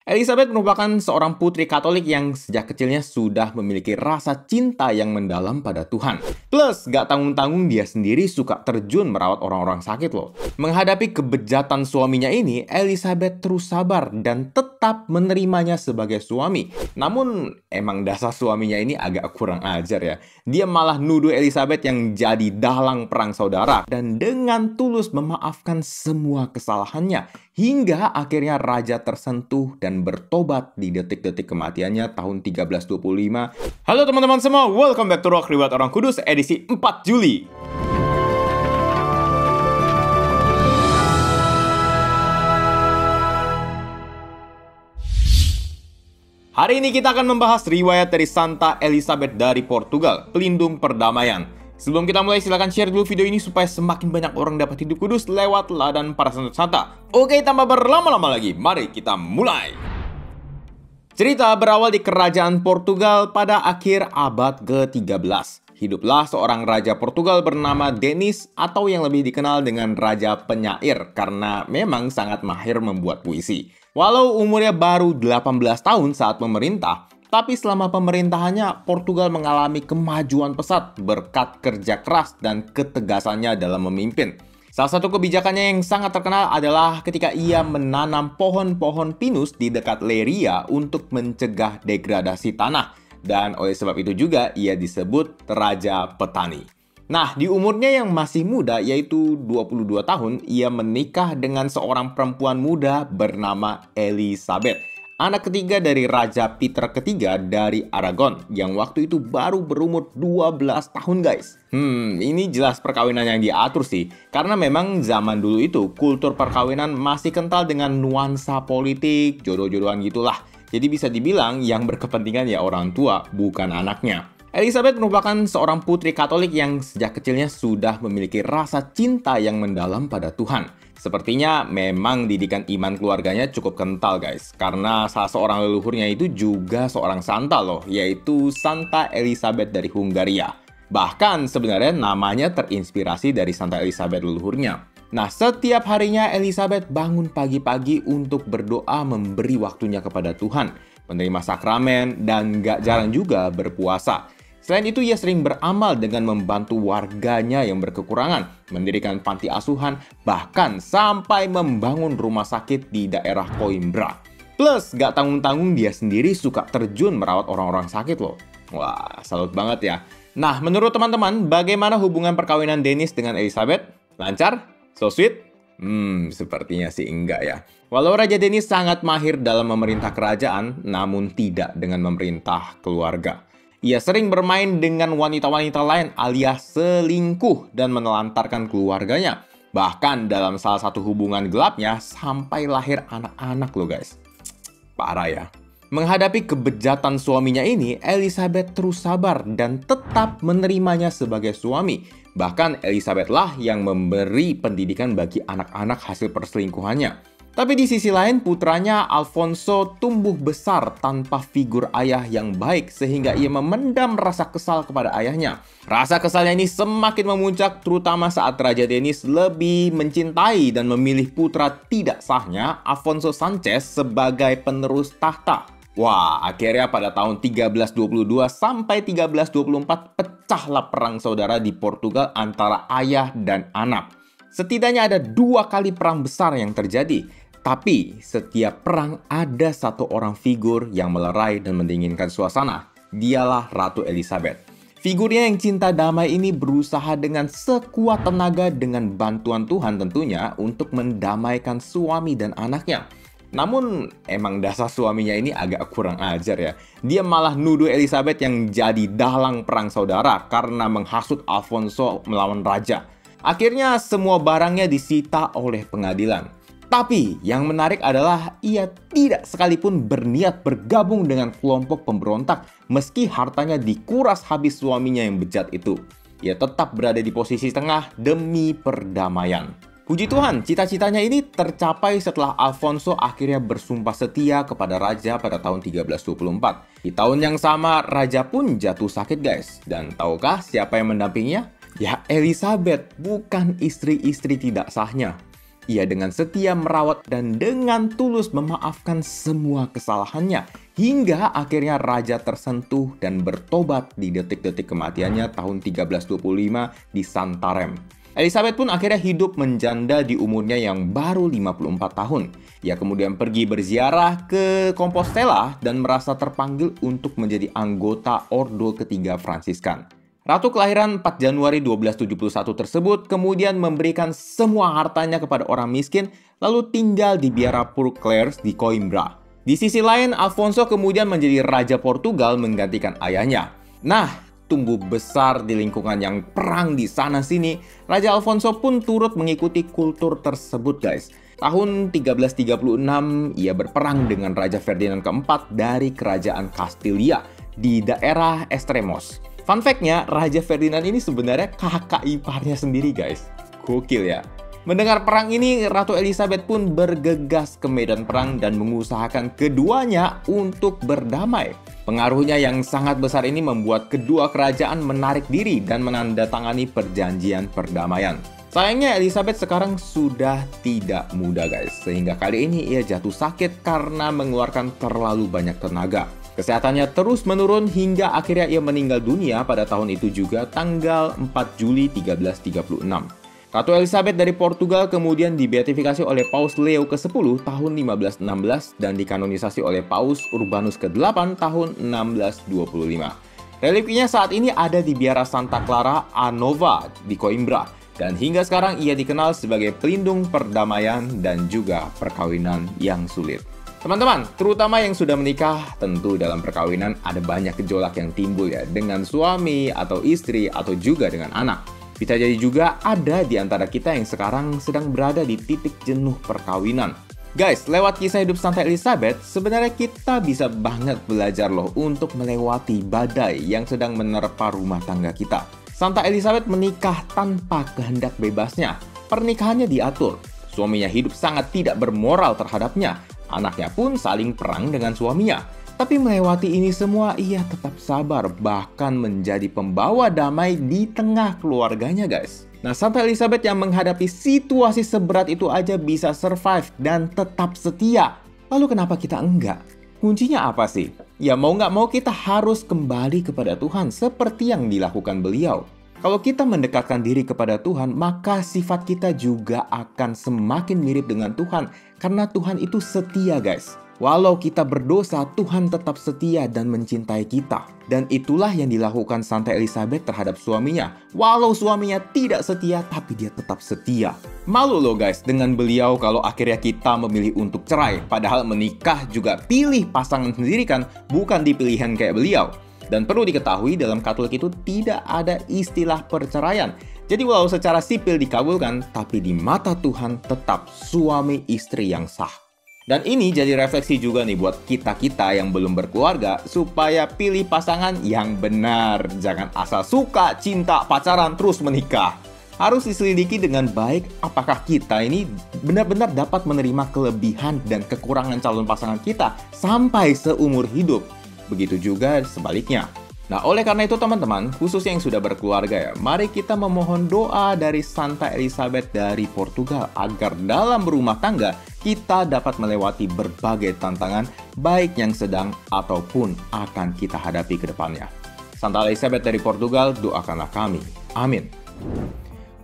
Elizabeth merupakan seorang putri Katolik yang sejak kecilnya sudah memiliki rasa cinta yang mendalam pada Tuhan. Plus, gak tanggung-tanggung dia sendiri suka terjun merawat orang-orang sakit loh. Menghadapi kebejatan suaminya ini, Elizabeth terus sabar dan tetap menerimanya sebagai suami. Namun, emang dasar suaminya ini agak kurang ajar ya. Dia malah nuduh Elizabeth yang jadi dalang perang saudara dan dengan tulus memaafkan semua kesalahannya. Hingga akhirnya raja tersentuh dan bertobat di detik-detik kematiannya tahun 1325. Halo teman-teman semua, welcome back to Rock Riwayat Orang Kudus edisi 4 Juli. Hari ini kita akan membahas riwayat dari Santa Elizabeth dari Portugal, pelindung perdamaian. Sebelum kita mulai, silahkan share dulu video ini supaya semakin banyak orang dapat hidup kudus lewat teladan para santa. Oke, tanpa berlama-lama lagi, mari kita mulai. Cerita berawal di kerajaan Portugal pada akhir abad ke-13. Hiduplah seorang raja Portugal bernama Denis atau yang lebih dikenal dengan Raja Penyair karena memang sangat mahir membuat puisi. Walau umurnya baru 18 tahun saat memerintah, tapi selama pemerintahannya, Portugal mengalami kemajuan pesat berkat kerja keras dan ketegasannya dalam memimpin. Salah satu kebijakannya yang sangat terkenal adalah ketika ia menanam pohon-pohon pinus di dekat Leiria untuk mencegah degradasi tanah. Dan oleh sebab itu juga ia disebut Raja Petani. Nah, di umurnya yang masih muda, yaitu 22 tahun, ia menikah dengan seorang perempuan muda bernama Elizabeth. Anak ketiga dari Raja Peter ketiga dari Aragon, yang waktu itu baru berumur 12 tahun guys. Ini jelas perkawinan yang diatur sih, karena memang zaman dulu itu kultur perkawinan masih kental dengan nuansa politik, jodoh-jodohan gitulah. Jadi bisa dibilang yang berkepentingan ya orang tua, bukan anaknya. Elizabeth merupakan seorang putri Katolik yang sejak kecilnya sudah memiliki rasa cinta yang mendalam pada Tuhan. Sepertinya memang didikan iman keluarganya cukup kental guys, karena salah seorang leluhurnya itu juga seorang santa loh, yaitu Santa Elizabeth dari Hungaria. Bahkan sebenarnya namanya terinspirasi dari Santa Elizabeth leluhurnya. Nah, setiap harinya Elizabeth bangun pagi-pagi untuk berdoa memberi waktunya kepada Tuhan, menerima sakramen, dan gak jarang juga berpuasa. Selain itu, ia sering beramal dengan membantu warganya yang berkekurangan, mendirikan panti asuhan, bahkan sampai membangun rumah sakit di daerah Coimbra. Plus, gak tanggung-tanggung dia sendiri suka terjun merawat orang-orang sakit loh. Wah, salut banget ya. Nah, menurut teman-teman, bagaimana hubungan perkawinan Denis dengan Elizabeth? Lancar? So sweet? Sepertinya sih enggak ya. Walau Raja Denis sangat mahir dalam memerintah kerajaan, namun tidak dengan memerintah keluarga. Ia sering bermain dengan wanita-wanita lain alias selingkuh dan menelantarkan keluarganya. Bahkan dalam salah satu hubungan gelapnya sampai lahir anak-anak loh guys. Parah ya. Menghadapi kebejatan suaminya ini, Elizabeth terus sabar dan tetap menerimanya sebagai suami. Bahkan Elizabeth lah yang memberi pendidikan bagi anak-anak hasil perselingkuhannya. Tapi di sisi lain, putranya Alfonso tumbuh besar tanpa figur ayah yang baik sehingga ia memendam rasa kesal kepada ayahnya. Rasa kesalnya ini semakin memuncak terutama saat Raja Denis lebih mencintai dan memilih putra tidak sahnya Afonso Sanchez sebagai penerus tahta. Wah, akhirnya pada tahun 1322 sampai 1324 pecahlah perang saudara di Portugal antara ayah dan anak. Setidaknya ada 2 kali perang besar yang terjadi. Tapi setiap perang ada satu orang figur yang melerai dan mendinginkan suasana. Dialah Ratu Elizabeth. Figurnya yang cinta damai ini berusaha dengan sekuat tenaga dengan bantuan Tuhan tentunya untuk mendamaikan suami dan anaknya. Namun, emang dasar suaminya ini agak kurang ajar ya. Dia malah nuduh Elizabeth yang jadi dalang perang saudara karena menghasut Alfonso melawan raja. Akhirnya semua barangnya disita oleh pengadilan. Tapi yang menarik adalah ia tidak sekalipun berniat bergabung dengan kelompok pemberontak meski hartanya dikuras habis suaminya yang bejat itu. Ia tetap berada di posisi tengah demi perdamaian. Puji Tuhan, cita-citanya ini tercapai setelah Alfonso akhirnya bersumpah setia kepada raja pada tahun 1324. Di tahun yang sama, raja pun jatuh sakit guys. Dan tahukah siapa yang mendampinginya? Ya Elizabeth, bukan istri-istri tidak sahnya. Ia dengan setia merawat dan dengan tulus memaafkan semua kesalahannya. Hingga akhirnya raja tersentuh dan bertobat di detik-detik kematiannya tahun 1325 di Santarem. Elizabeth pun akhirnya hidup menjanda di umurnya yang baru 54 tahun. Ia kemudian pergi berziarah ke Compostela dan merasa terpanggil untuk menjadi anggota Ordo Ketiga Fransiskan. Ratu kelahiran 4 Januari 1271 tersebut kemudian memberikan semua hartanya kepada orang miskin, lalu tinggal di Biara Pourclers di Coimbra. Di sisi lain, Alfonso kemudian menjadi Raja Portugal menggantikan ayahnya. Nah, tumbuh besar di lingkungan yang perang di sana-sini, Raja Alfonso pun turut mengikuti kultur tersebut, guys. Tahun 1336, ia berperang dengan Raja Ferdinand keempat dari Kerajaan Kastilia di daerah Extremos. Fun fact-nya, Raja Ferdinand ini sebenarnya kakak iparnya sendiri, guys. Gokil ya. Mendengar perang ini, Ratu Elizabeth pun bergegas ke medan perang dan mengusahakan keduanya untuk berdamai. Pengaruhnya yang sangat besar ini membuat kedua kerajaan menarik diri dan menandatangani perjanjian perdamaian. Sayangnya Elizabeth sekarang sudah tidak muda, guys. Sehingga kali ini ia jatuh sakit karena mengeluarkan terlalu banyak tenaga. Kesehatannya terus menurun hingga akhirnya ia meninggal dunia pada tahun itu juga, tanggal 4 Juli 1336. Ratu Elizabeth dari Portugal kemudian dibeatifikasi oleh Paus Leo ke-10 tahun 1516 dan dikanonisasi oleh Paus Urbanus ke-8 tahun 1625. Reliknya saat ini ada di Biara Santa Clara a Nova di Coimbra, dan hingga sekarang ia dikenal sebagai pelindung perdamaian dan juga perkawinan yang sulit. Teman-teman, terutama yang sudah menikah, tentu dalam perkawinan ada banyak gejolak yang timbul ya, dengan suami atau istri atau juga dengan anak. Bisa jadi juga ada di antara kita yang sekarang sedang berada di titik jenuh perkawinan. Guys, lewat kisah hidup Santa Elizabeth, sebenarnya kita bisa banget belajar loh untuk melewati badai yang sedang menerpa rumah tangga kita. Santa Elizabeth menikah tanpa kehendak bebasnya. Pernikahannya diatur. Suaminya hidup sangat tidak bermoral terhadapnya. Anaknya pun saling perang dengan suaminya. Tapi melewati ini semua, ia tetap sabar, bahkan menjadi pembawa damai di tengah keluarganya, guys. Nah, Santa Elizabeth yang menghadapi situasi seberat itu aja bisa survive dan tetap setia. Lalu kenapa kita enggak? Kuncinya apa sih? Ya mau nggak mau kita harus kembali kepada Tuhan seperti yang dilakukan beliau. Kalau kita mendekatkan diri kepada Tuhan, maka sifat kita juga akan semakin mirip dengan Tuhan. Karena Tuhan itu setia, guys. Walau kita berdosa, Tuhan tetap setia dan mencintai kita. Dan itulah yang dilakukan Santa Elizabeth terhadap suaminya. Walau suaminya tidak setia, tapi dia tetap setia. Malu loh guys dengan beliau kalau akhirnya kita memilih untuk cerai. Padahal menikah juga pilih pasangan sendiri kan, bukan di pilihan kayak beliau. Dan perlu diketahui dalam Katolik itu tidak ada istilah perceraian. Jadi walau secara sipil dikabulkan, tapi di mata Tuhan tetap suami istri yang sah. Dan ini jadi refleksi juga nih buat kita-kita yang belum berkeluarga, supaya pilih pasangan yang benar. Jangan asal suka, cinta, pacaran, terus menikah. Harus diselidiki dengan baik apakah kita ini benar-benar dapat menerima kelebihan dan kekurangan calon pasangan kita sampai seumur hidup. Begitu juga sebaliknya. Nah, oleh karena itu teman-teman, khususnya yang sudah berkeluarga ya, mari kita memohon doa dari Santa Elizabeth dari Portugal agar dalam berumah tangga kita dapat melewati berbagai tantangan baik yang sedang ataupun akan kita hadapi ke depannya. Santa Elizabeth dari Portugal, doakanlah kami. Amin.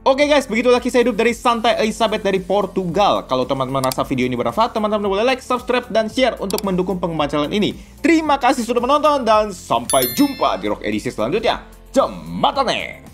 Oke guys, begitulah kisah hidup dari Santa Elizabeth dari Portugal. Kalau teman-teman rasa video ini bermanfaat, teman-teman boleh like, subscribe, dan share untuk mendukung pengembangan channel ini. Terima kasih sudah menonton dan sampai jumpa di Rock edisi selanjutnya. Jembatane!